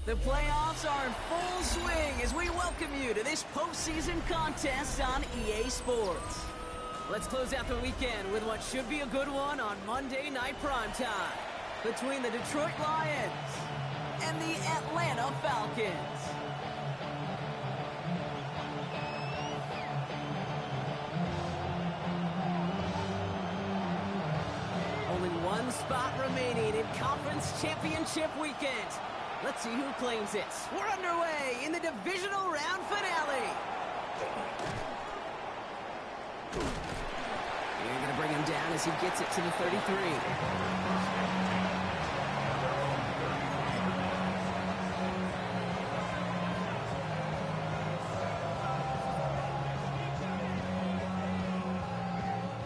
The playoffs are in full swing as we welcome you to this postseason contest on EA Sports. Let's close out the weekend with what should be a good one on Monday Night Primetime between the Detroit Lions and the Atlanta Falcons. Only one spot remaining in Conference Championship Weekend. Let's see who claims it. We're underway in the divisional round finale. You're going to bring him down as he gets it to the 33.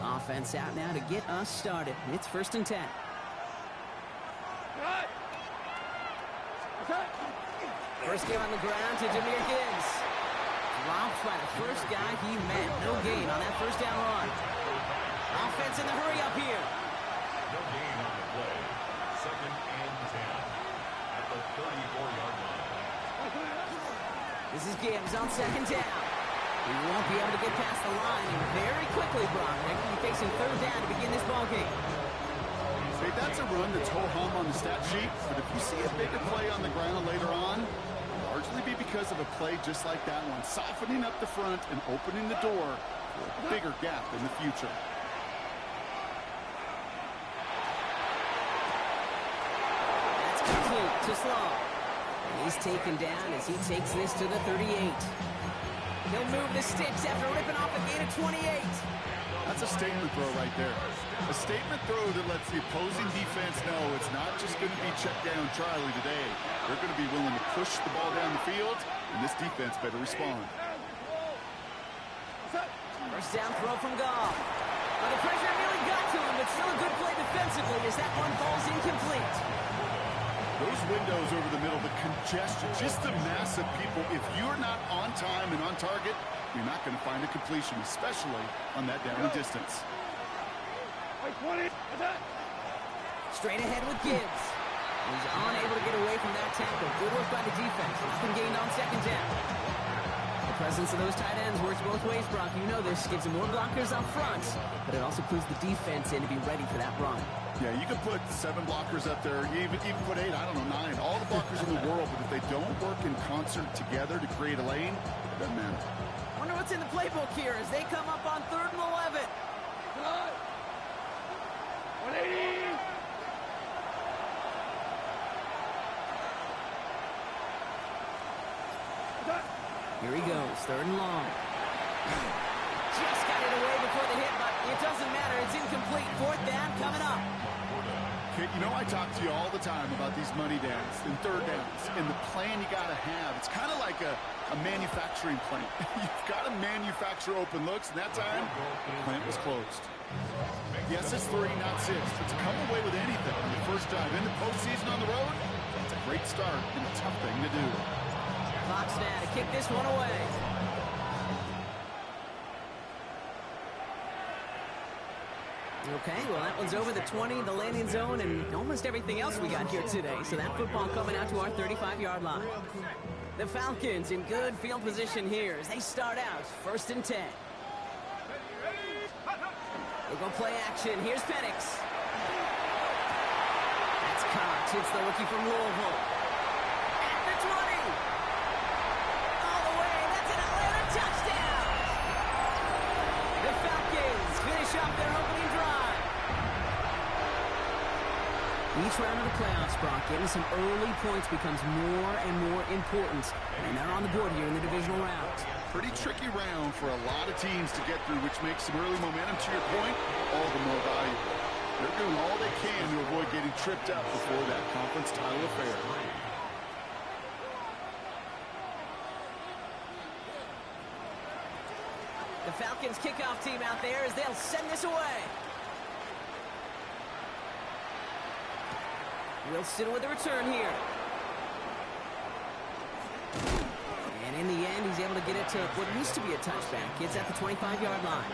Offense out now to get us started. It's 1st and 10. First game on the ground to Jahmyr Gibbs. Dropped by the first guy he met. No gain on that first down run. Offense in the hurry up here. No gain on the play. 2nd and 10 at the 34-yard line. This is Gibbs on 2nd down. He won't be able to get past the line, and very quickly, Brock, they're going to be facing 3rd down to begin this ballgame. Hey, that's a run that's ho-hum on the stat sheet, but if you see a bigger play on the ground later on, it'll largely be because of a play just like that one, softening up the front and opening the door for a bigger gap in the future. That's complete to Sloan. And he's taken down as he takes this to the 38. He'll move the sticks after ripping off a gain of 28. That's a statement throw right there. A statement throw that lets the opposing defense know it's not just going to be check down Charlie today. They're going to be willing to push the ball down the field, and this defense better respond. First down throw from Goff. Well, the pressure nearly got to him, but still a good play defensively as that one falls incomplete. Those windows over the middle, the congestion, just the mass of people. If you're not on time and on target, you're not going to find a completion, especially on that down and distance. Straight ahead with Gibbs. He's unable to get away from that tackle. Good work by the defense. Nothing gained on 2nd down. The presence of those tight ends works both ways, Brock. You know this. Gives them more blockers up front, but it also puts the defense in to be ready for that run. Yeah, you can put 7 blockers up there. You even put 8, I don't know, 9. All the blockers in the world, but if they don't work in concert together to create a lane, it doesn't matter. Wonder what's in the playbook here as they come up on 3rd and 11. 180. Here he goes, 3rd and long. Just got it away before the hit, but it doesn't matter. It's incomplete. 4th down coming up. Okay, you know I talk to you all the time about these money downs and 3rd downs and the plan you got to have. It's kind of like a manufacturing plant. You've got to manufacture open looks, and that time, the plant was closed. Yes, it's 3, not 6, but to come away with anything on your first drive in the postseason on the road, that's a great start and a tough thing to do. Fox now to kick this one away. Okay, well, that one's over the 20, the landing zone, and almost everything else we got here today. So that football coming out to our 35-yard line. The Falcons in good field position here as they start out 1st and 10. They go play action. Here's Penix. That's caught. It's the rookie from Louisville. At the 20. All the way. That's an Atlanta touchdown. The Falcons finish off their opening drive. Each round of the playoffs, Brock, getting some early points becomes more and more important. And they're on the board here in the divisional round. Pretty tricky round for a lot of teams to get through, which makes some early momentum, to your point, all the more valuable. They're doing all they can to avoid getting tripped up before that conference title affair. The Falcons kickoff team out there as they'll send this away. Wilson with a return here. And in the end, he's able to get it to what used to be a touchback. It's at the 25-yard line.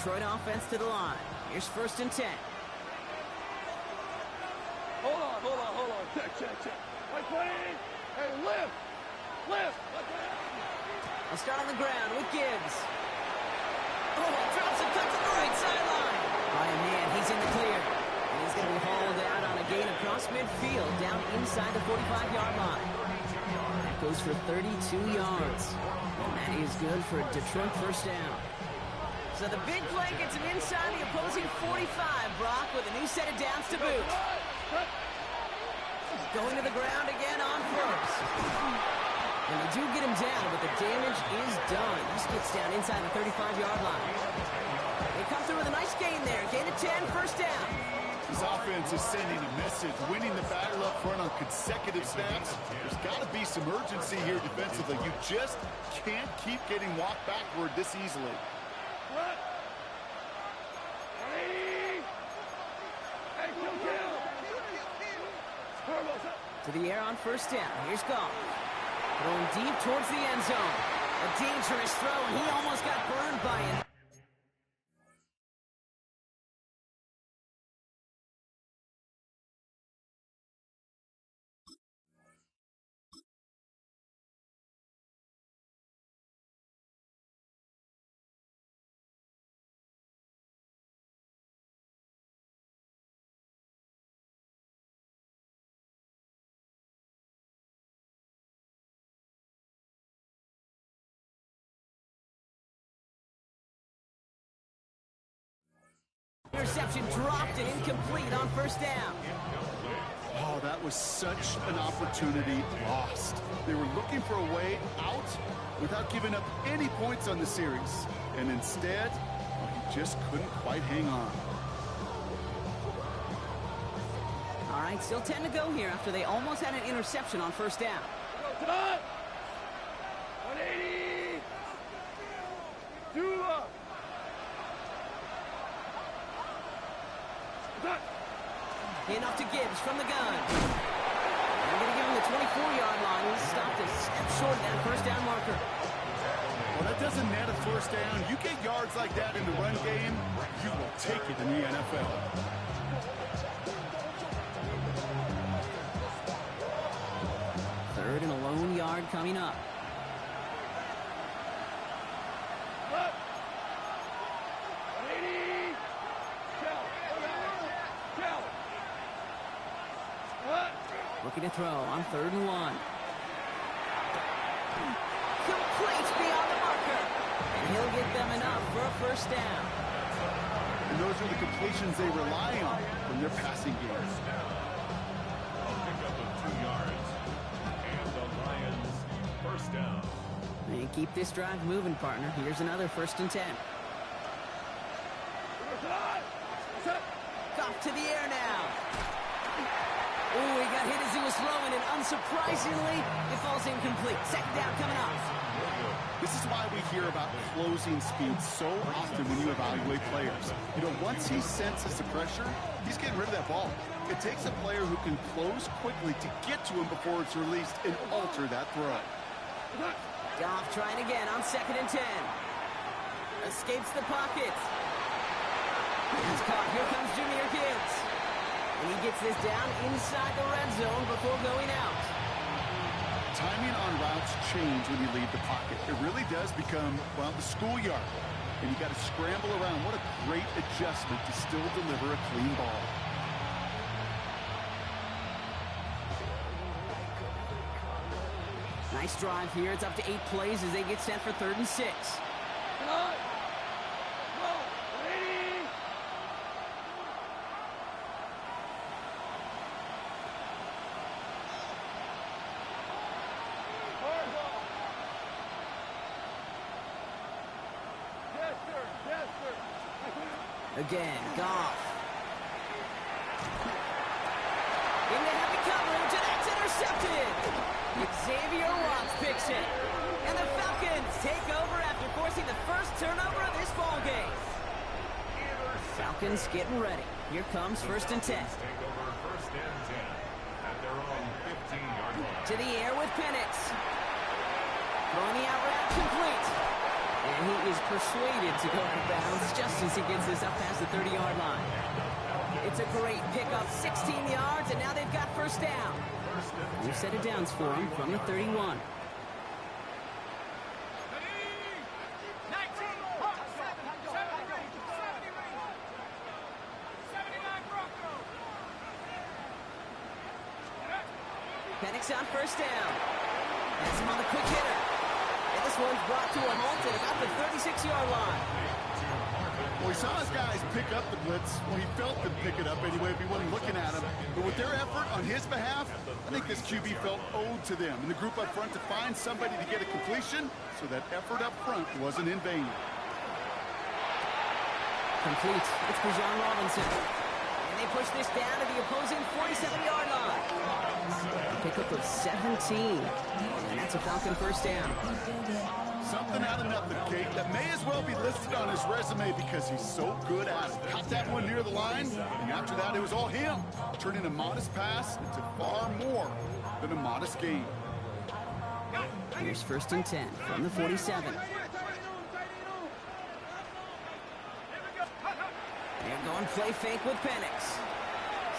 Detroit offense to the line. Here's 1st and 10. Hold on. Check. Wait, buddy. Hey, lift. They'll start on the ground with Gibbs. Oh, drops a cut to the right sideline. Ryan Mann, he's in the clear. And he's going to be hauled out on a gain across midfield, down inside the 45-yard line. That goes for 32 yards. And that is good for a Detroit 1st down. So the big play gets him inside the opposing 45, Brock, with a new set of downs to boot. Going to the ground again on 1st. And they do get him down, but the damage is done. This gets down inside the 35-yard line. They come through with a nice gain there. Gain of 10, 1st down. This offense is sending a message, winning the battle up front on consecutive snaps. There's got to be some urgency here defensively. You just can't keep getting walked backward this easily. To the air on 1st down. Here's Goff. Throwing deep towards the end zone. A dangerous throw, and he almost got burned by it. Interception dropped and incomplete on 1st down. Oh, that was such an opportunity lost. They were looking for a way out without giving up any points on the series. And instead, he just couldn't quite hang on. All right, still 10 to go here after they almost had an interception on 1st down. 180. Dula. Handoff to Gibbs from the gun. They're going to give him the 24-yard line. He's stopped a step short of that 1st down marker. Well, that doesn't net a 1st down. You get yards like that in the run game, you will take it in the NFL. Third and a lone yard coming up. Looking to throw on 3rd and 1. Complete beyond the marker. And he'll get them enough for a 1st down. And those are the completions they rely on from their passing game. A pickup of 2 yards. And the Lions 1st down. They keep this drive moving, partner. Here's another 1st and 10. Goff to the air now. Oh, he got hit as he was throwing, and unsurprisingly, it falls incomplete. 2nd down coming up. This is why we hear about closing speed so often when you evaluate players. You know, once he senses the pressure, he's getting rid of that ball. It takes a player who can close quickly to get to him before it's released and alter that throw. Goff trying again on 2nd and 10. Escapes the pocket. He's caught. Here comes Jahmyr Gibbs. And he gets this down inside the red zone before going out. Timing on routes change when you leave the pocket. It really does become, well, the schoolyard. And you got to scramble around. What a great adjustment to still deliver a clean ball. Nice drive here. It's up to 8 plays as they get set for 3rd and 6. Again, Goff. Into heavy coverage, and that's intercepted. Xavier Watts picks it. And the Falcons take over after forcing the first turnover of this ball game. Falcons getting ready. Here comes 1st and 10. Take over 1st and 10 at their own 15-yard line. To the air with Penix. Throwing the out route complete. And he is persuaded to go out of bounds just as he gets this up past the 30-yard line. It's a great pickup, 16 yards, and now they've got first down. New set of downs for him from the 31. Penix on first down. That's him on the quick hitter. And this one's brought to a halt at about the 36-yard line. Well, he saw his guys pick up the blitz. Well, he felt them pick it up anyway if he wasn't looking at him. But with their effort on his behalf, I think this QB felt owed to them and the group up front to find somebody to get a completion, so that effort up front wasn't in vain. Complete. It's Bijan Robinson. And they push this down to the opposing 47-yard line. A pickup of 17. And that's a Falcon first down. Something out of nothing, Kate, that may as well be listed on his resume because he's so good at it. Caught that one near the line, and after that, it was all him, turning a modest pass into far more than a modest gain. Here's first and 10 from the 47. They're going play fake with Penix.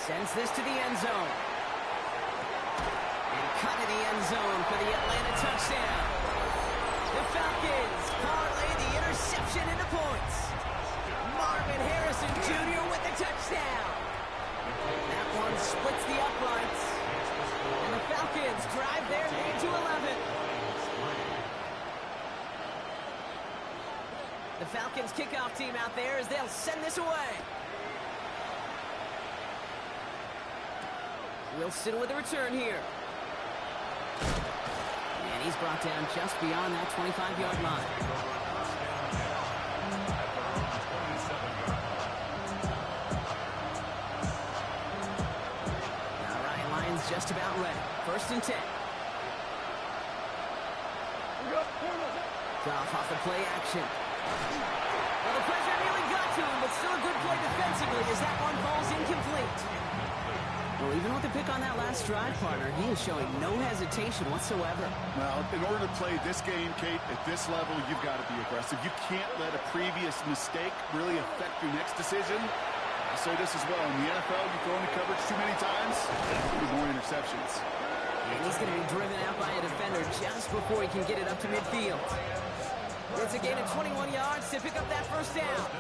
Sends this to the end zone. And cut in the end zone for the Atlanta touchdown. The Falcons parlay the interception into points. Marvin Harrison Jr. with the touchdown. That one splits the uprights. And the Falcons drive their lead to 11. The Falcons kickoff team out there as they'll send this away. Wilson with a return here. And he's brought down just beyond that 25-yard line. All right, Lions just about ready. First and 10. Goff off the play action. Well, the pressure nearly got to him, but still a good play defensively as that one falls incomplete. Well, even with the pick on that last drive, partner, he is showing no hesitation whatsoever. Well, in order to play this game, Kate, at this level, you've got to be aggressive. You can't let a previous mistake really affect your next decision. I'll say this as well. In the NFL, you throw into coverage too many times, there's more interceptions. And he's going to be driven out by a defender just before he can get it up to midfield. It's a gain of 21 yards to pick up that first down.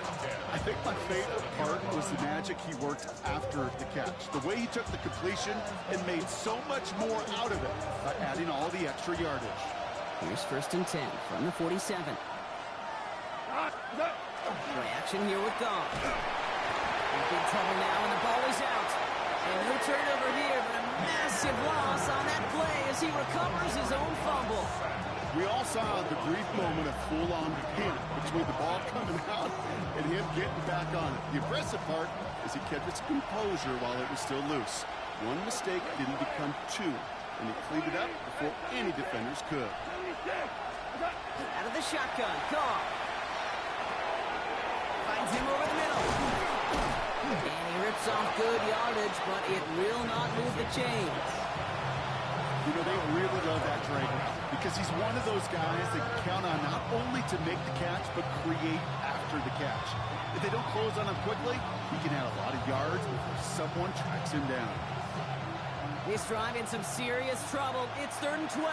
I think my favorite part was the magic he worked after the catch. The way he took the completion and made so much more out of it by adding all the extra yardage. Here's first and 10 from the 47. Play action here with Goff. In big trouble now, and the ball is out. And no turnover here, but a massive loss on that play as he recovers his own fumble. We all saw the brief moment of full-on panic between the ball coming out and him getting back on it. The impressive part is he kept his composure while it was still loose. One mistake didn't become two, and he cleaned it up before any defenders could. Out of the shotgun, Goff. Finds him over the middle. And he rips off good yardage, but it will not move the chains. You know, they really love that Dragon because he's one of those guys that can count on not only to make the catch, but create after the catch. If they don't close on him quickly, he can add a lot of yards before someone tracks him down. This drive in some serious trouble. It's 3rd and 12.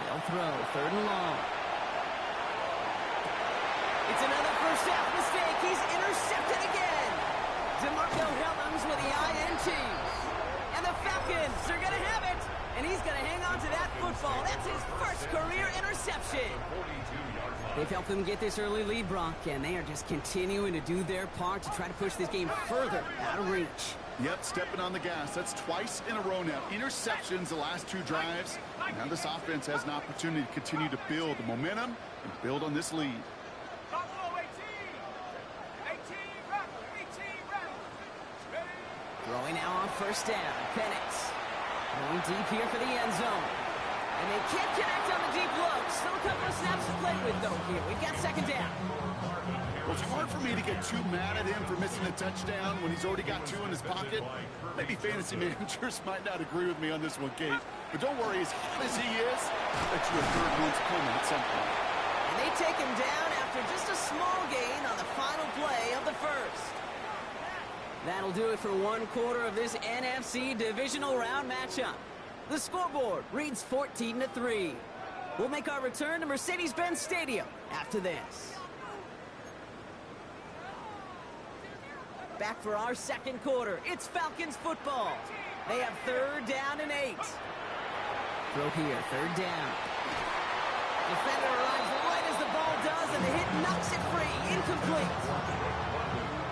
They'll throw, 3rd and long. It's another first half mistake. He's intercepted again. DeMarco Hellams with the INT. And the Falcons are going to have it. And he's going to hang on to that football. That's his first career interception. They've helped them get this early lead, Brock, and they are just continuing to do their part to try to push this game further out of reach. Yep, stepping on the gas. That's twice in a row now. Interceptions the last two drives. Now this offense has an opportunity to continue to build the momentum and build on this lead. Throwing now on first down. Penix going deep here for the end zone. And they can't connect on the deep look. Still a couple of snaps to play with, though, here. We've got second down. Well, it's hard for me to get too mad at him for missing a touchdown when he's already got 2 in his pocket. Maybe fantasy managers might not agree with me on this one, Kate. But don't worry, as hot as he is, I bet you a third one's coming at some point. And they take him down after just a small gain on the final play of the first. That'll do it for one quarter of this NFC divisional round matchup. The scoreboard reads 14-3. We'll make our return to Mercedes-Benz Stadium after this. Back for our second quarter. It's Falcons football. They have third down and 8. Throw here, third down. Defender arrives right as the ball does, and the hit knocks it free. Incomplete.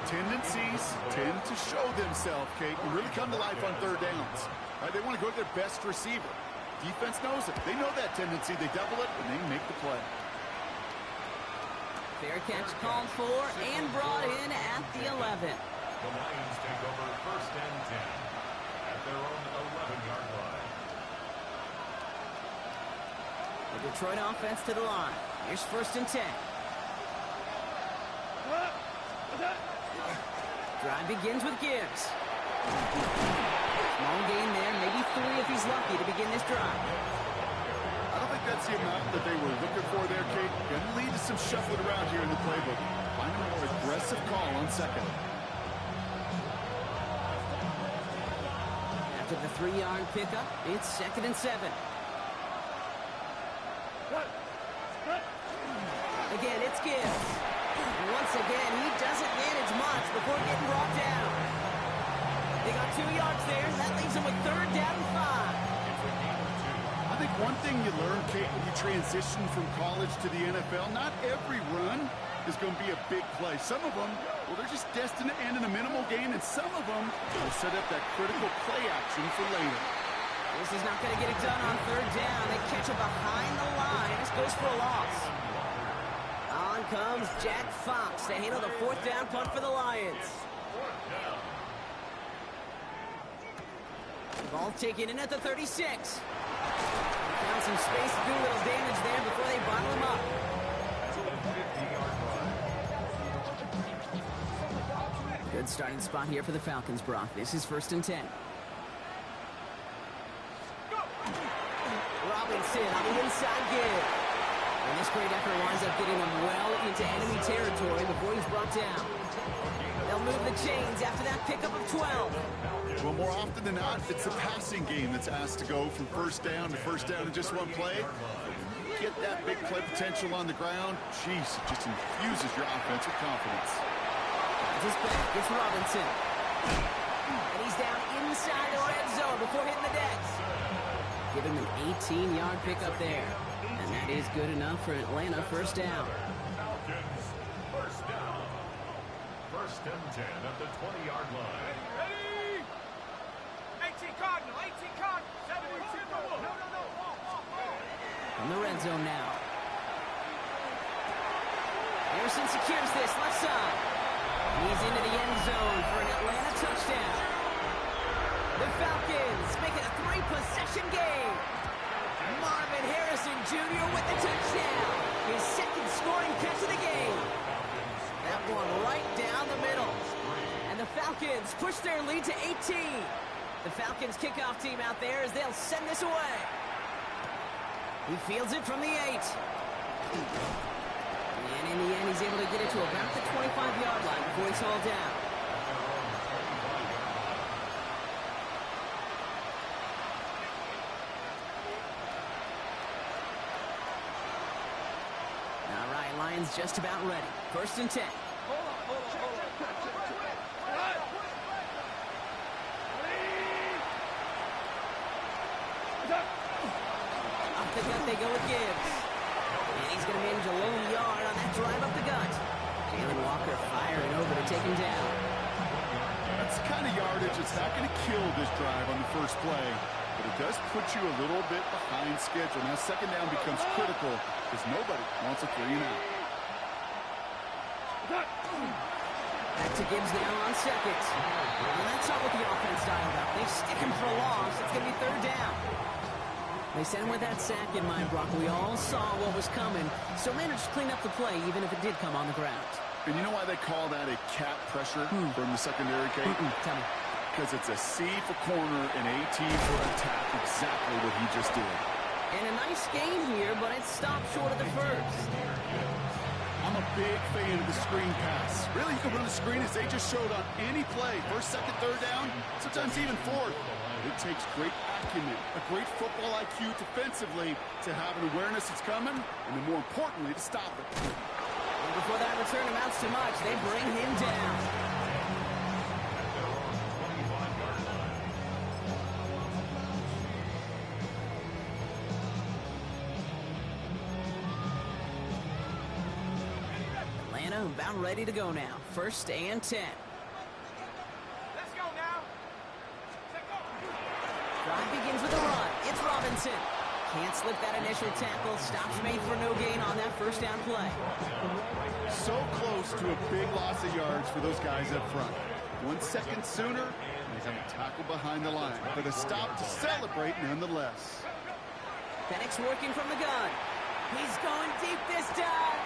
Tendencies tend to show themselves, Kate, and really come to life on third downs. Right, they want to go to their best receiver. Defense knows it. They know that tendency. They double it, and they make the play. Fair catch called for and brought in at the 11. The Lions take over first and 10 at their own 11-yard line. The Detroit offense to the line. Here's first and 10. Drive begins with Gibbs. Small gain there, maybe 3 if he's lucky to begin this drive. I don't think that's the amount that they were looking for there, Kate. Going to lead to some shuffling around here in the playbook. Find a more aggressive call on second. After the 3-yard pickup, it's second and 7. Again, it's Gibbs. And once again, he doesn't manage much before getting brought down. They got 2 yards there. That leaves them with third down and 5. I think one thing you learn, Kate, when you transition from college to the NFL, not every run is going to be a big play. Some of them, well, they're just destined to end in a minimal gain, and some of them will set up that critical play action for later. This is not going to get it done on third down. They catch it behind the line. This goes for a loss. On comes Jack Fox to handle the 4th down punt for the Lions. The ball taken in at the 36. Found some space to do a little damage there before they bottle him up. Good starting spot here for the Falcons, Brock. This is first and 10. Robinson on the inside give. And this great effort winds up getting them well into enemy territory before he's brought down. They'll move the chains after that pickup of 12. Well, more often than not, it's a passing game that's asked to go from first down in just one play. Get that big play potential on the ground. Jeez, it just infuses your offense with confidence. This back gets Robinson. And he's down inside the red zone before hitting the decks. Give him an 18-yard pickup there. And that is good enough for Atlanta first down. Falcons, first down. First and 10 at the 20-yard line. Ready? 18 Cardinal, 18 Cardinal, 72 Cardinal. No. From the red zone now. Harrison secures this left side. He's into the end zone for an Atlanta touchdown. The Falcons make it a 3-possession game. Marvin Harrison Jr. with the touchdown. His second scoring catch of the game. That one right down the middle. And the Falcons push their lead to 18. The Falcons kickoff team out there as they'll send this away. He fields it from the 8. And in the end, he's able to get it to about the 25-yard line before he's hauled down. All right, Lions just about ready. First and 10. Off the gut they go with Gibbs. And he's going to manage a low yard on that drive up the gut. Jalen Walker firing over to take him down. That's the kind of yardage that's not going to kill this drive on the first play, but it does put you a little bit behind schedule. Now second down becomes critical because nobody wants a 3-and-out. Back to Gibbs now on second. And that's not what the offense dialed up. They stick him for a loss. It's going to be third down. They sent him with that sack in mind, Brock. We all saw what was coming, so managed to clean up the play, even if it did come on the ground. And you know why they call that a cat pressure from the secondary, Kate? Tell me. Because it's a C for corner and AT for attack, exactly what he just did. And a nice game here, but it stopped short of the first. I'm a big fan of the screen pass. Really, you can run a screen as they just showed on any play. First, second, third down, sometimes even fourth. It takes great acumen, a great football IQ defensively to have an awareness it's coming, and then more importantly, to stop it. And before that return amounts to much, they bring him down. Atlanta about ready to go now. 1st and 10. Let's go now. Let's go. Drive begins with a run. It's Robinson. Can't slip that initial tackle. Stops made for no gain on that first down play. So close to a big loss of yards for those guys up front. 1 second sooner, they have a tackle behind the line, but a stop to celebrate nonetheless. Penix working from the gun. He's going deep this time.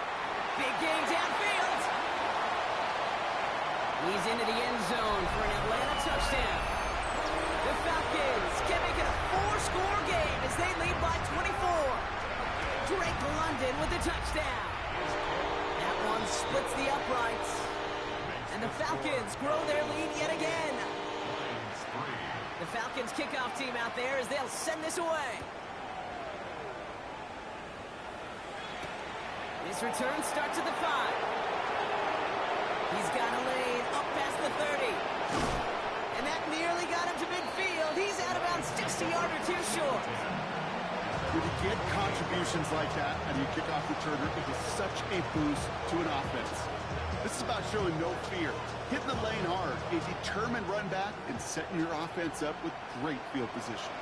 Big game downfield. He's into the end zone for an Atlanta touchdown. The Falcons can make it a 4-score game as they lead by 24. Drake London with the touchdown. That one splits the uprights. And the Falcons grow their lead yet again. The Falcons kickoff team out there as they'll send this away. This return starts at the 5. He's got a lane up past the 30. And that nearly got him to midfield. He's out of bounds just a yard or two short. When you get contributions like that out of your kickoff returner, it is such a boost to an offense. This is about showing no fear, hitting the lane hard, a determined run back, and setting your offense up with great field position.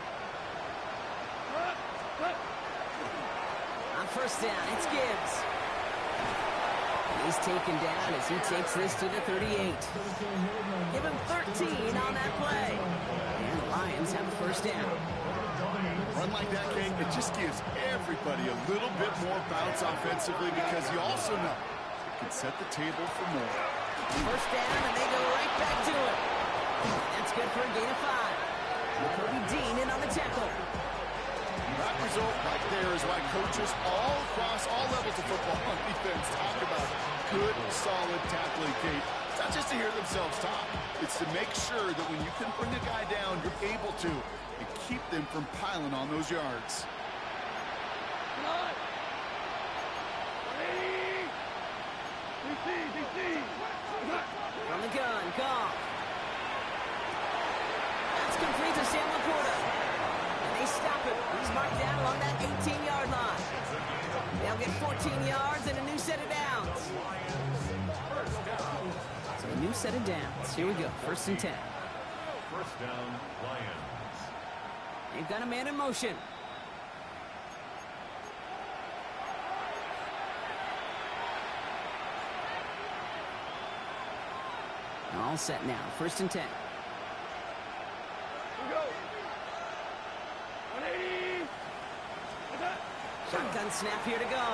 On 1st down, it's Gibbs. He's taken down as he takes this to the 38. Give him 13 on that play. And the Lions have a 1st down. Run like that, Kate, it just gives everybody a little bit more bounce offensively because you also know it can set the table for more. 1st down, and they go right back to it. That's good for a gain of 5. Kobe Dean in on the tackle. That result right there is why coaches all across all levels of football on defense talk about good, solid tackling, Kate. It's not just to hear themselves talk. It's to make sure that when you can bring a guy down, you're able to and keep them from piling on those yards. From the gun, Goff. That's complete to Sam Laporta. And they stop him. He's marked down along that 18-yard line. They'll get 14 yards and a new set of downs. So a new set of downs. Here we go. 1st and 10. 1st down, Lions. They've got a man in motion. All set now. 1st and 10. Shotgun snap here to go.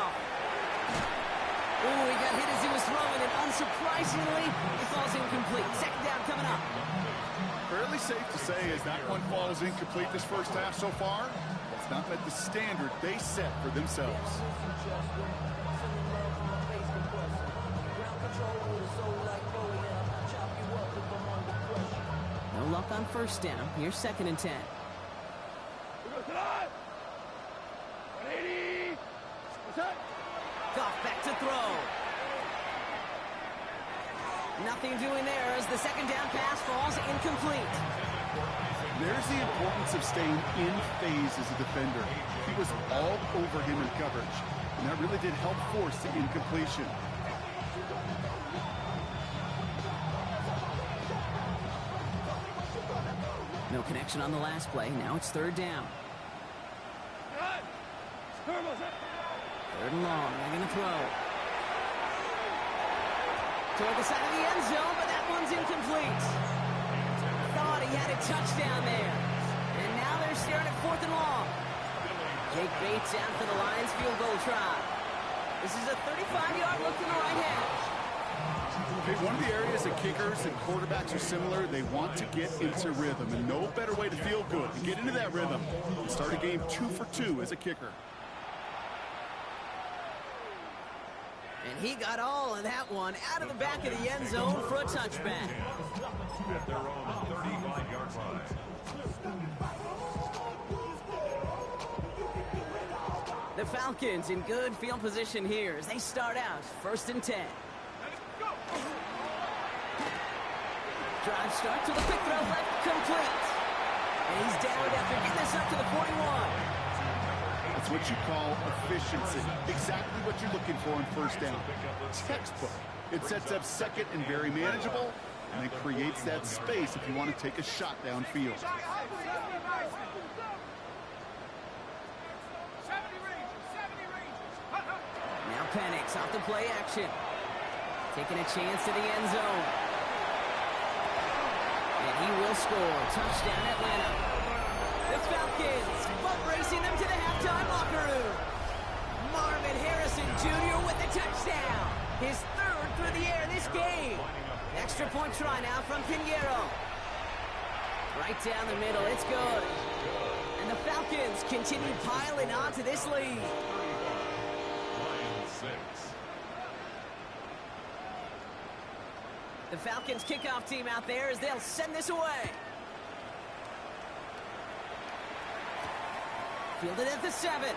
Ooh, he got hit as he was throwing, and unsurprisingly, it falls incomplete. 2nd down coming up. Fairly safe to say as that one falls incomplete this first half so far, it's not met the standard they set for themselves. No luck on 1st down. Here's 2nd and 10. Goff back to throw. Nothing doing there as the 2nd down pass falls incomplete. There's the importance of staying in phase as a defender. He was all over him in coverage, and that really did help force the incompletion. No connection on the last play. Now it's 3rd down. 3rd and long. They're going to throw. Toward the side of the end zone, but that one's incomplete. Thought he had a touchdown there. And now they're staring at 4th and long. Jake Bates out for the Lions field goal try. This is a 35-yard look from the right hash. Okay, one of the areas that kickers and quarterbacks are similar, they want to get into rhythm, and no better way to feel good, to get into that rhythm, and start a game 2 for 2 as a kicker. And he got all of that one out of the back of the end zone for a touchback. At their own 35-yard line. The Falcons in good field position here as they start out 1st and 10. Drive start to the quick throw left, complete. And he's down after getting this up to the 41. That's what you call efficiency. Exactly what you're looking for in 1st down. Textbook. It sets up 2nd and very manageable, and it creates that space if you want to take a shot downfield. Now Penix off the play action. Taking a chance to the end zone. And he will score. Touchdown, Atlanta. The Falcons foot racing them to the halftime locker room. Marvin Harrison Jr. with the touchdown. His 3rd through the air this game. Extra point try now from Pinheiro. Right down the middle. It's good. And the Falcons continue piling on to this lead. Line 6. The Falcons kickoff team out there as they'll send this away. Fielded at the 7.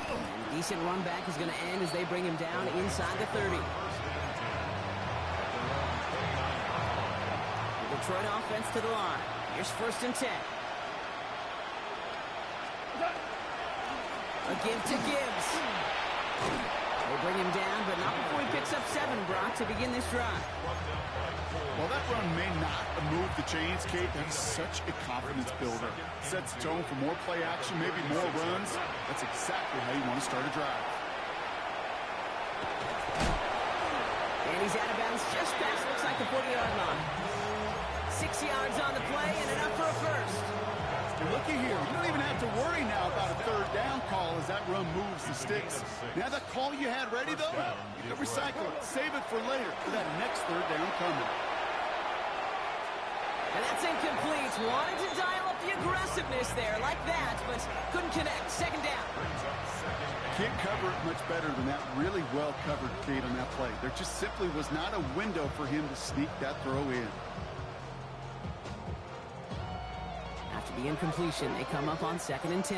And a decent run back is going to end as they bring him down inside the 30. The Detroit offense to the line. Here's 1st and 10. A give to Gibbs. They bring him down, but not before he picks up 7, Brock, to begin this drive. Well, that run may not move the chains, Kate. That's such a confidence builder. Sets the tone for more play action, maybe more runs. That's exactly how you want to start a drive. And he's out of bounds just past, looks like the 40-yard line. 6 yards on the play and enough for a first. Looky here. You don't even have to worry now about a 3rd down call as that run moves the sticks. Now that call you had ready, though, you can recycle it. Save it for later for that next 3rd down coming. And that's incomplete. Wanted to dial up the aggressiveness there like that, but couldn't connect. 2nd down. Can't cover it much better than that. Really well covered, Kate, on that play. There just simply was not a window for him to sneak that throw in. After the incompletion, they come up on 2nd and 10.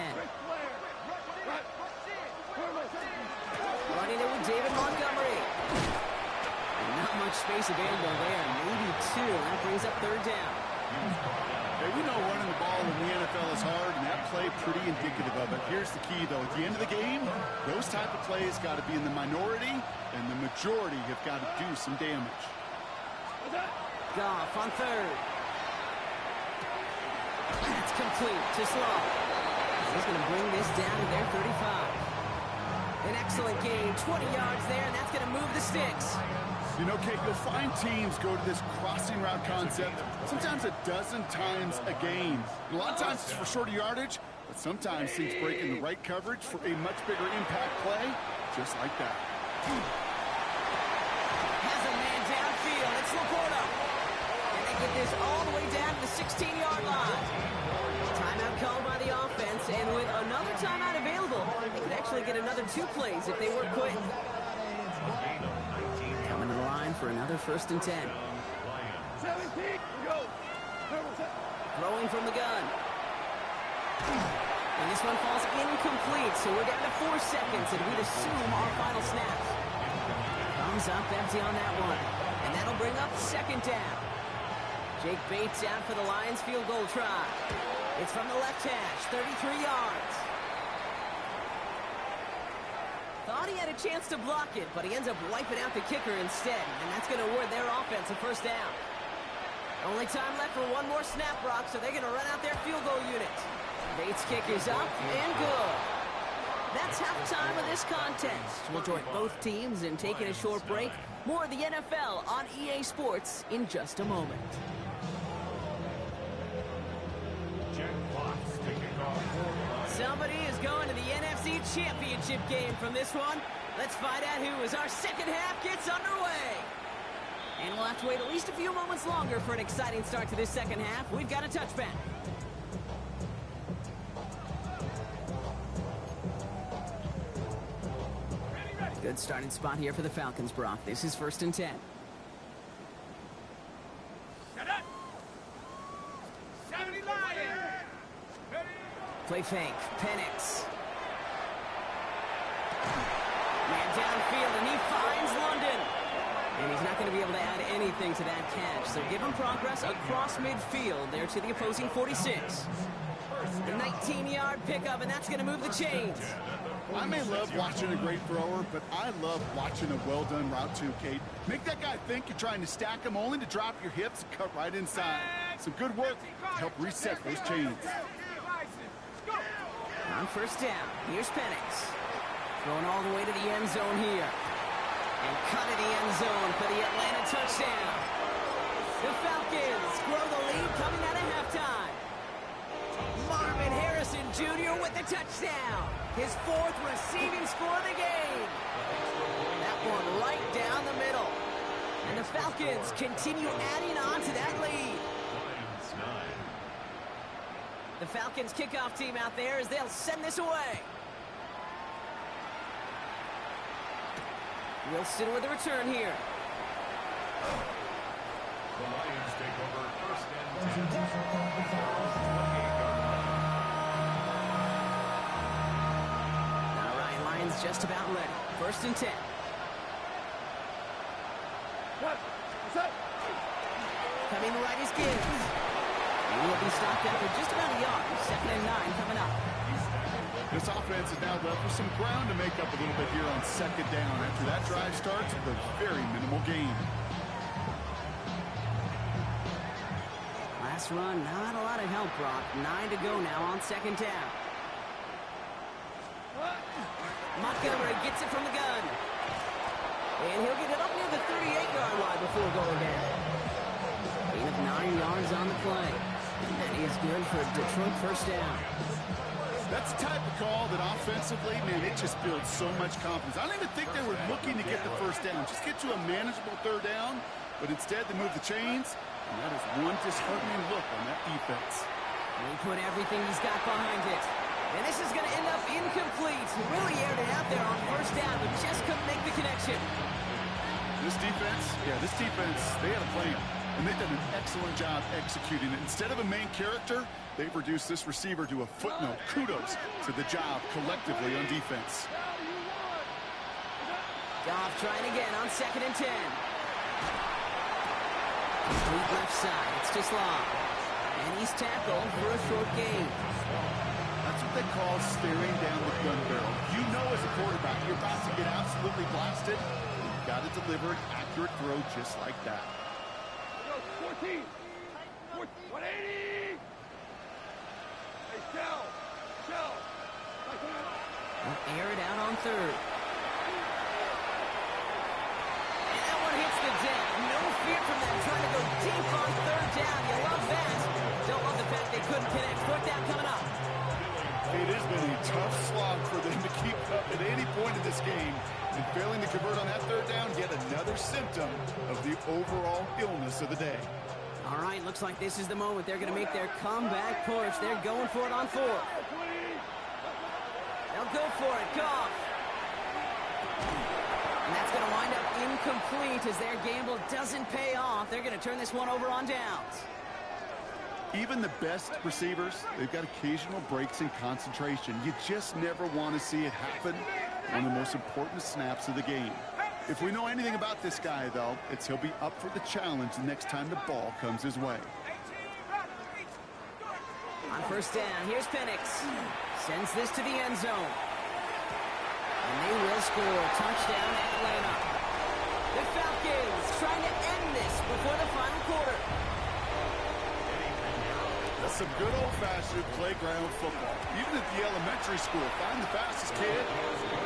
Running it with David Montgomery. And not much space available there. Maybe 2. That brings up 3rd down. Hey, we know running the ball in the NFL is hard, and that play pretty indicative of it. Here's the key, though. At the end of the game, those type of plays got to be in the minority, and the majority have got to do some damage. Goff on 3rd. That's complete to Slow. He's going to bring this down to their 35. An excellent gain, 20 yards there, and that's going to move the sticks. You know, Kate, you'll find teams go to this crossing route concept sometimes a dozen times a game. And a lot of times it's for shorter yardage, but sometimes teams break in the right coverage for a much bigger impact play, just like that. Has a man downfield. It's Laporta. And they get this all the way down to the 16-yard line. Timeout called by the offense, and with another timeout available, they could actually get another 2 plays if they were quick. Coming to the line for another 1st and 10. 17, go! Throwing from the gun. And this one falls incomplete, so we're down to 4 seconds, and we'd assume our final snap. Thumbs up empty on that one. And that'll bring up 2nd down. Jake Bates out for the Lions field goal try. It's from the left hash, 33 yards. Thought he had a chance to block it, but he ends up wiping out the kicker instead, and that's going to award their offense a 1st down. Only time left for one more snap, Brock, so they're going to run out their field goal unit. Bates' kick is up and good. That's halftime of this contest. We'll join both teams in taking a short break. More of the NFL on EA Sports in just a moment. Jack Fox kicking off. Somebody is going to the NFC Championship game from this one. Let's find out who as our second half gets underway. And we'll have to wait at least a few moments longer for an exciting start to this second half. We've got a touchback. Good starting spot here for the Falcons, Brock. This is 1st and 10. Play fake. Penix. Man downfield, and he finds London. And he's not going to be able to add anything to that catch. So give him progress across midfield there to the opposing 46. The 19-yard pickup, and that's going to move the chains. I may love watching a great thrower, but I love watching a well-done route too, Kate. Make that guy think you're trying to stack him only to drop your hips and cut right inside. Some good work to help reset those chains. On 1st down, here's Penix. Throwing all the way to the end zone here. And cut to the end zone for the Atlanta touchdown. The Falcons grow the lead coming out of halftime. Marvin Harrison Jr. with the touchdown. His 4th receiving score of the game. That one right down the middle. And the Falcons continue adding on to that lead. The Falcons kickoff team out there as they'll send this away. Wilson with the return here. The Lions take over 1st and 10. All right, Lions just about ready. 1st and 10. Coming right is Gibbs. He will be stopped after just about a yard. 2nd and 9 coming up. This offense is now left with some ground to make up a little bit here on 2nd down. After that drive starts with a very minimal gain. Last run, not a lot of help, Brock. 9 to go now on 2nd down. Montgomery gets it from the gun. And he'll get it up near the 38-yard line before going down. Gain of 9 yards on the play. And that is good for Detroit 1st down. That's the type of call that offensively, man, it just builds so much confidence. I don't even think they were looking to get the 1st down. Just get to a manageable 3rd down, but instead they move the chains, and that is one disheartening look on that defense. He put everything he's got behind it. And this is going to end up incomplete. He really aired it out there on 1st down, but just couldn't make the connection. This defense, they had a plan. And they've done an excellent job executing it. Instead of a main character, they've reduced this receiver to a footnote. Kudos to the job collectively on defense. Goff trying again on 2nd and 10. Complete left side. It's just long. And he's tackled for a short gain. That's what they call staring down the gun barrel. You know as a quarterback, you're about to get absolutely blasted. You've got to deliver an accurate throw just like that. 14. 180. Hey, Shell. We'll air it out on 3rd. And that one hits the deck. No fear from them trying to go deep on 3rd down. You love that. Don't love the fact they couldn't connect. 4th down coming up. It has been a tough slog for them to keep up at any point in this game. And failing to convert on that 3rd down, yet another symptom of the overall illness of the day. All right, looks like this is the moment they're going to make their comeback push. They're going for it on 4th. They'll go for it. Goff. And that's going to wind up incomplete as their gamble doesn't pay off. They're going to turn this one over on downs. Even the best receivers, they've got occasional breaks in concentration. You just never want to see it happen on the most important snaps of the game. If we know anything about this guy, though, it's he'll be up for the challenge the next time the ball comes his way. On 1st down, here's Penix. Sends this to the end zone. And they will score. Touchdown, Atlanta. The Falcons trying to end this before the final quarter. That's some good old-fashioned playground football. Even at the elementary school, find the fastest kid,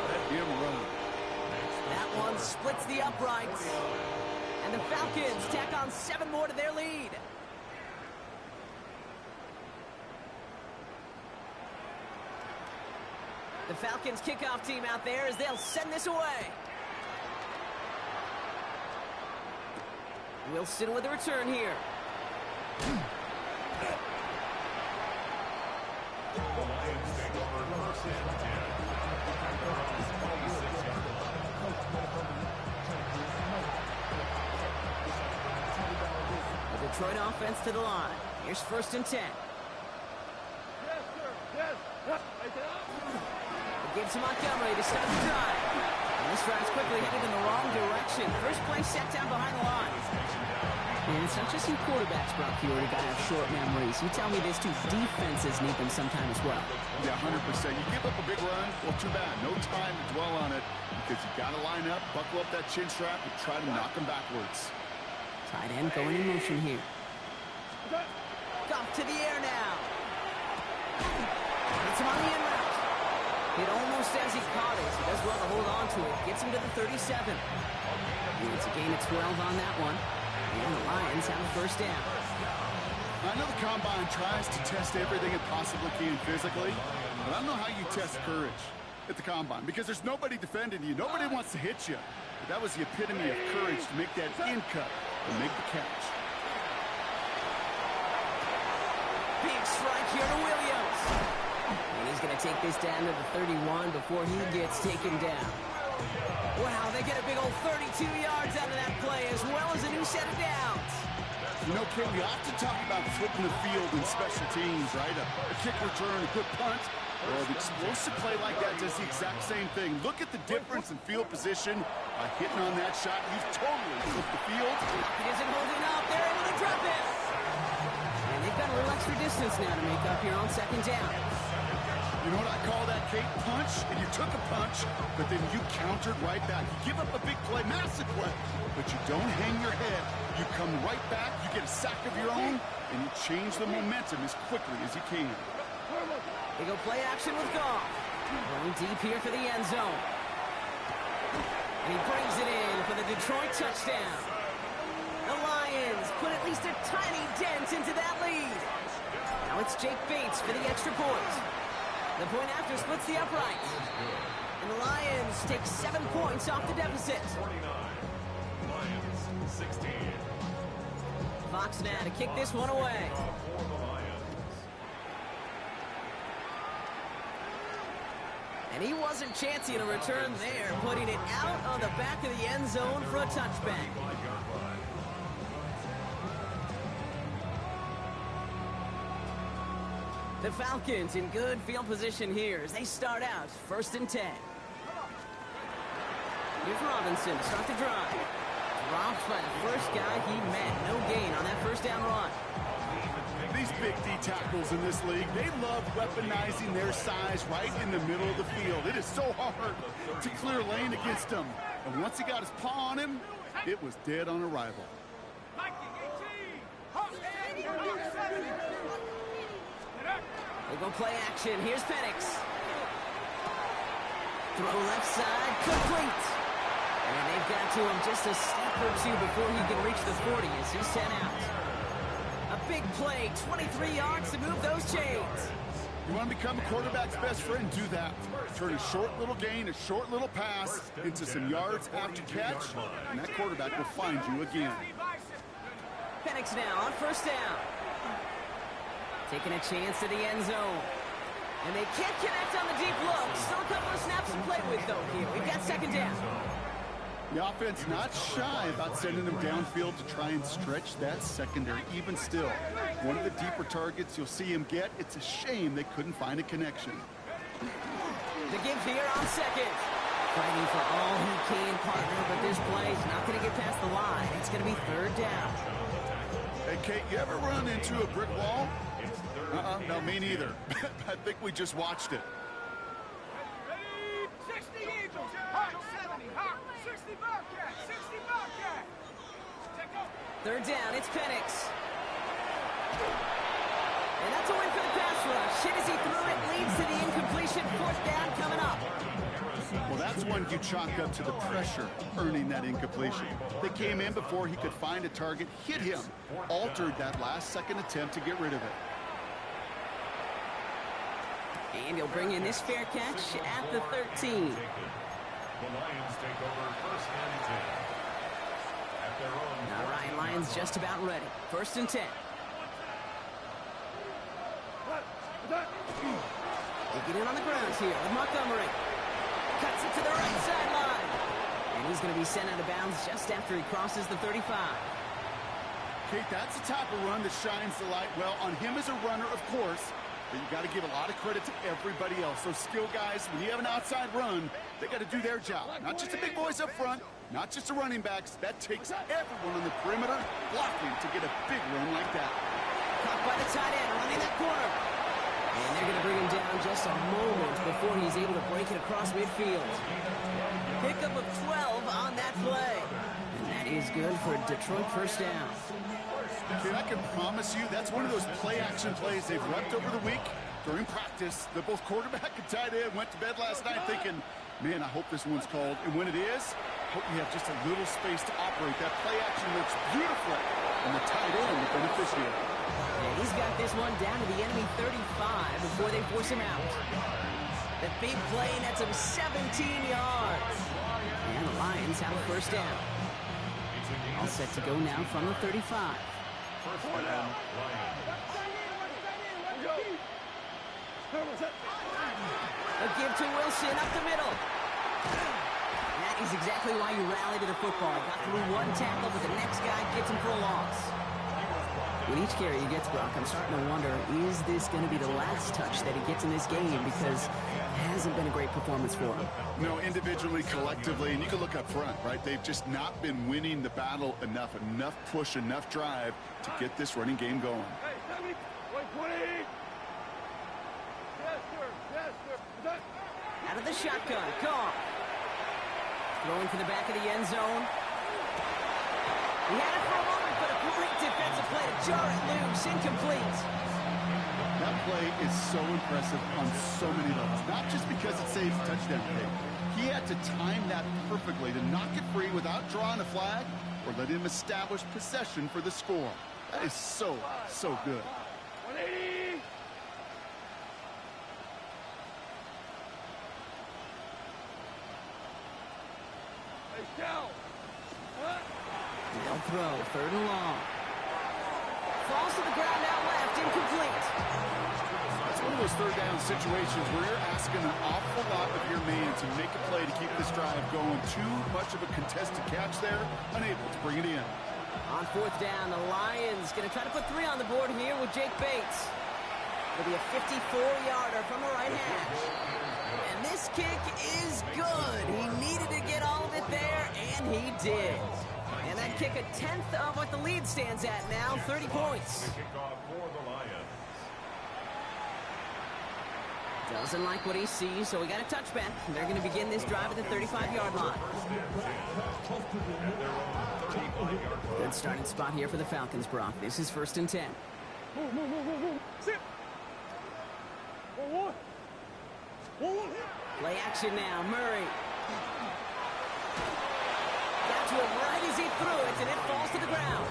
let him run. That one splits the uprights. And the Falcons tack on 7 more to their lead. The Falcons kickoff team out there as they'll send this away. Wilson with the return here. The Lions take over first and 10. The Detroit offense to the line. Here's first and 10. It gives to Montgomery to start the drive. And this drive's quickly headed in the wrong direction. First play set down behind the line. And it's not just you quarterbacks, Brock Huard, who got to have short memories. You tell me these two defenses need them sometime as well. Yeah, 100%. You give up a big run, well, too bad. No time to dwell on it because you got to line up, buckle up that chin strap, and try to knock them backwards. Tight end going in motion here. Goff to the air now. It's him on the in route. It almost as he caught it. He does well to hold on to it. Gets him to the 37. And it's a gain of 12 on that one. And the Lions have a first down. I know the Combine tries to test everything it possibly can physically, but I don't know how you test courage at the Combine because there's nobody defending you. Nobody wants to hit you. But that was the epitome of courage to make that in cut and make the catch. Big strike here to Williams. And he's going to take this down to the 31 before he gets taken down. Wow, they get a big old 32 yards out of that play as well as a new set of downs. You know, Ken, we often talk about flipping the field in special teams, right? A kick return, a good punt. Well, an explosive play like that does the exact same thing. Look at the difference in field position by hitting on that shot. You've totally flipped the field. He isn't holding up. They're able to drop it. And they've got a little extra distance now to make up here on second down. You know what I call that, Kate? Punch, and you took a punch, but then you countered right back. You give up a big play, massive play, but you don't hang your head. You come right back, you get a sack of your own, and you change the momentum as quickly as you can. They go play action with Goff. Going deep here for the end zone. And he brings it in for the Detroit touchdown. The Lions put at least a tiny dent into that lead. Now it's Jake Bates for the extra point. The point after splits the uprights. And the Lions take 7 points off the deficit. 49. Lions 16. Fox now to kick this one away. For the Lions. And he wasn't chancing a return there, putting it out on the back of the end zone for a touchback. The Falcons in good field position here as they start out first and 10. Here's Robinson to start the drive. Dropped by the first guy he met. No gain on that first down run. These big D tackles in this league, they love weaponizing their size right in the middle of the field. It is so hard to clear lane against them. And once he got his paw on him, it was dead on arrival. They go play action. Here's Penix. Throw left side, complete. And they've got to him just a step or two before he can reach the 40 as he's sent out. A big play, 23 yards to move those chains. You want to become a quarterback's best friend? Do that. Turn a short little gain, a short little pass into some yards after catch, and that quarterback will find you again. Penix now on first down. Taking a chance to the end zone. And they can't connect on the deep look. Still a couple of snaps to play with, though, here. We've got second down. The offense not shy about sending them downfield to try and stretch that secondary. Even still, one of the deeper targets you'll see him get. It's a shame they couldn't find a connection. The give here on second. Fighting for all he can, partner, but this play is not going to get past the line. It's going to be third down. Hey, Kate, you ever run into a brick wall? No, me neither. I think we just watched it. 60 Eagles, hot 70, hot 60 Bobcat, 60 Bobcat. Third down, it's Penix. And that's a win for the pass rush. Hit as he threw it, leads to the incompletion. Fourth down coming up. Well, that's one you chalk up to the pressure earning that incompletion. They came in before he could find a target, hit him, altered that last second attempt to get rid of it. And he'll bring in this fair catch at the 13. The Lions take over first and 10. At their own. All right, Lions just about ready. First and 10. They get in on the ground here with Montgomery. Cuts it to the right sideline. And he's going to be sent out of bounds just after he crosses the 35. Kate, that's the type of run that shines the light well on him as a runner, of course, but you got to give a lot of credit to everybody else. Those skill guys, when you have an outside run, they got to do their job. Not just the big boys up front, not just the running backs. That takes everyone on the perimeter blocking to get a big run like that. Caught by the tight end, running that corner. And they're going to bring him down just a moment before he's able to break it across midfield. Pickup of 12 on that play. And that is good for a Detroit first down. Okay, I can promise you that's one of those play-action plays they've repped over the week during practice. The both quarterback and tight end went to bed last night thinking, man, I hope this one's called. And when it is, hope you have just a little space to operate. That play-action looks beautiful. And the tight end, the beneficiary. Yeah, he's got this one down to the enemy 35 before they force him out. The big play nets him 17 yards. And the Lions have a first down. All set to go now from the 35. First down, Lions. A give to Wilson up the middle. That is exactly why you rally to the football. Got through one tackle, but the next guy gets him for a loss. With each carry he gets, Brock, I'm starting to wonder, is this going to be the last touch that he gets in this game? Because it hasn't been a great performance for him. No, individually, collectively, and you can look up front, right? They've just not been winning the battle enough push, enough drive to get this running game going. Out of the shotgun, Carr. Throwing for the back of the end zone. He had it for a moment, but a great defensive play to jar it loose, incomplete. That play is so impressive on so many levels. Not just because it saves a touchdown play. He had to time that perfectly to knock it free without drawing a flag or let him establish possession for the score. That is so good. 180. Hey, down. They'll throw, third and long. Falls to the ground out left, incomplete. It's one of those third down situations where you're asking an awful lot of your man to make a play to keep this drive going. Too much of a contested catch there, unable to bring it in. On fourth down, the Lions going to try to put 3 on the board here with Jake Bates. It'll be a 54-yarder from the right hash. And this kick is good. He needed to get all of it there, and he did. And that kick a 10th of what the lead stands at now, 30 points. Kickoff for the Lions. Doesn't like what he sees, so we got a touchback. They're going to begin this drive at the 35-yard line. Good starting spot here for the Falcons, Brock. This is first and 10. Sit. Play action now, Murray. Got to him right as he threw it, and it falls to the ground.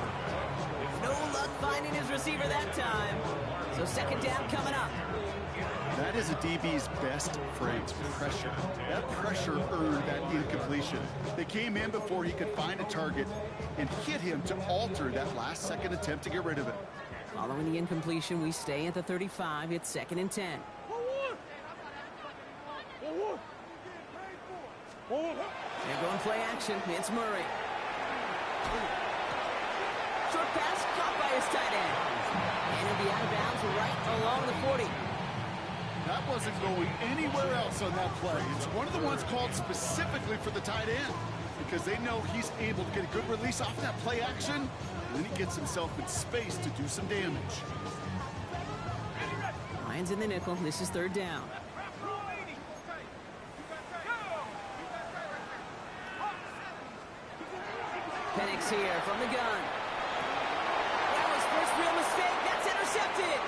No luck finding his receiver that time. So second down coming up. That is a DB's best phrase, pressure. That pressure earned that incompletion. They came in before he could find a target and hit him to alter that last-second attempt to get rid of it. Following the incompletion, we stay at the 35. It's second and 10. They're going play action. It's Murray. Short pass caught by his tight end. And he'll be out of bounds right along the 40. That wasn't going anywhere else on that play. It's one of the ones called specifically for the tight end because they know he's able to get a good release off that play action, and then he gets himself in space to do some damage. Lions in the nickel. This is third down. Penix here from the gun. That was first real mistake. That's intercepted.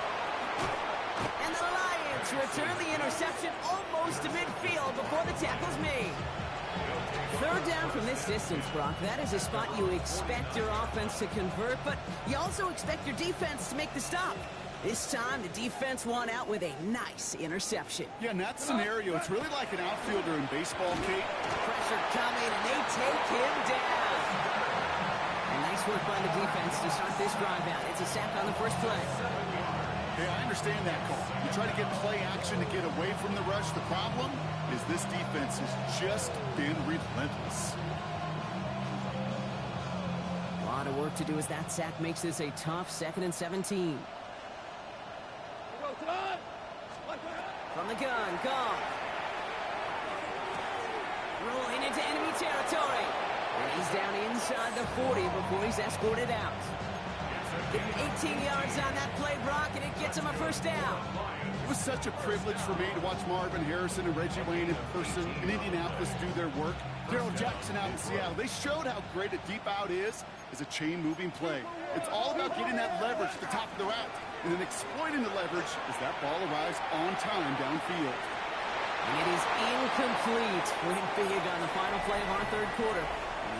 And the Lions return the interception almost to midfield before the tackle's made. Third down from this distance, Brock. That is a spot you expect your offense to convert, but you also expect your defense to make the stop. This time, the defense won out with a nice interception. Yeah, in that scenario, it's really like an outfielder in baseball, Kate. Pressure coming, and they take him down. And nice work by the defense to start this drive out. It's a sack on the first play. Hey, I understand that call. You try to get play action to get away from the rush. The problem is this defense has just been relentless. A lot of work to do as that sack makes this a tough 2nd and 17. From the gun, Goff. Rolling into enemy territory. And he's down inside the 40 before he's escorted out. Give him 18 yards on that play, Brock, and it gets him a first down. It was such a privilege for me to watch Marvin Harrison and Reggie Wayne in person in Indianapolis do their work. Darrell Jackson out in Seattle. They showed how great a deep out is as a chain-moving play. It's all about getting that leverage at the top of the route and then exploiting the leverage as that ball arrives on time downfield. And it is incomplete. Went big on the final play of our third quarter.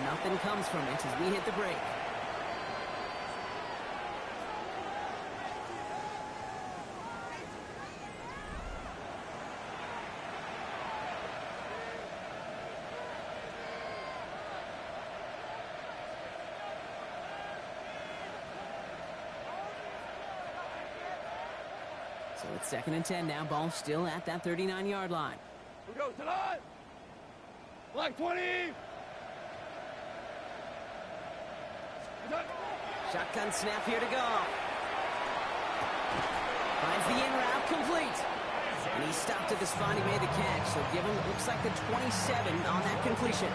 Nothing comes from it as we hit the break. So it's 2nd and 10 now. Ball still at that 39-yard line. We go to line. Black 20. Shotgun snap here to go. Finds the in route complete. And he stopped at the spot. He made the catch. So give him, looks like the 27 on that completion.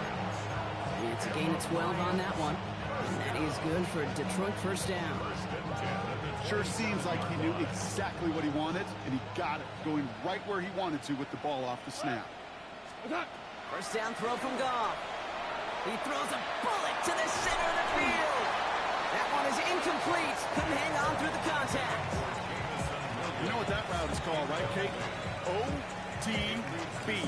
And it's a gain of 12 on that one. And that is good for a Detroit first down. Sure seems like he knew exactly what he wanted, and he got it, going right where he wanted to with the ball off the snap. First down throw from Goff. He throws a bullet to the center of the field. That one is incomplete. Couldn't hang on through the contact. You know what that route is called, right, Kate? OTB,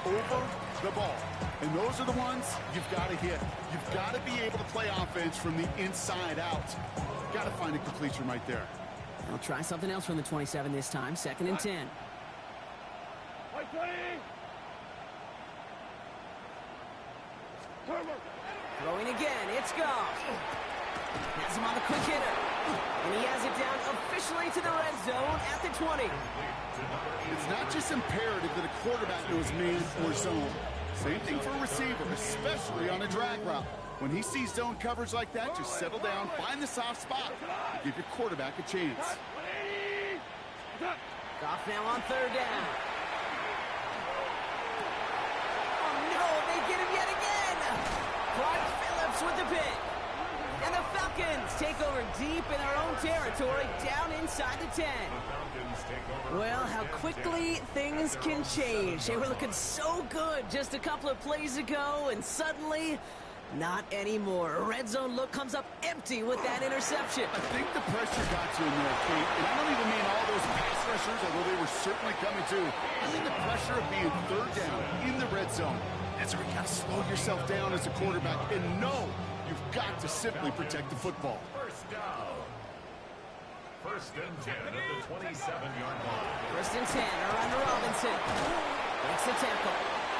over the ball. And those are the ones you've got to hit. You've got to be able to play offense from the inside out. Got to find a completion right there. I'll try something else from the 27 this time. 2nd and 10. Throwing again. It's Goff. Has him on the quick hitter. And he has it down officially to the red zone at the 20. It's not just imperative that a quarterback knows man or zone. Same thing for a receiver, especially on a drag route. When he sees zone coverage like that, just settle down, find the soft spot, and give your quarterback a chance. Goff now on 3rd down. Oh no, they get him yet again. Clark Phillips with the pick. And the Falcons take over deep in their own territory, down inside the 10. Well, how quickly things can change. They were looking so good just a couple of plays ago, and suddenly, not anymore. A red zone look comes up empty with that interception. I think the pressure got you in there, Kate. And I don't even mean all those pass rushers, although they were certainly coming too. I mean the pressure of being 3rd down in the red zone. That's where you got to slow yourself down as a quarterback and know you've got to simply protect the football. First down. 1st and 10 at the 27-yard line. 1st and 10 around Robinson. Makes the tackle.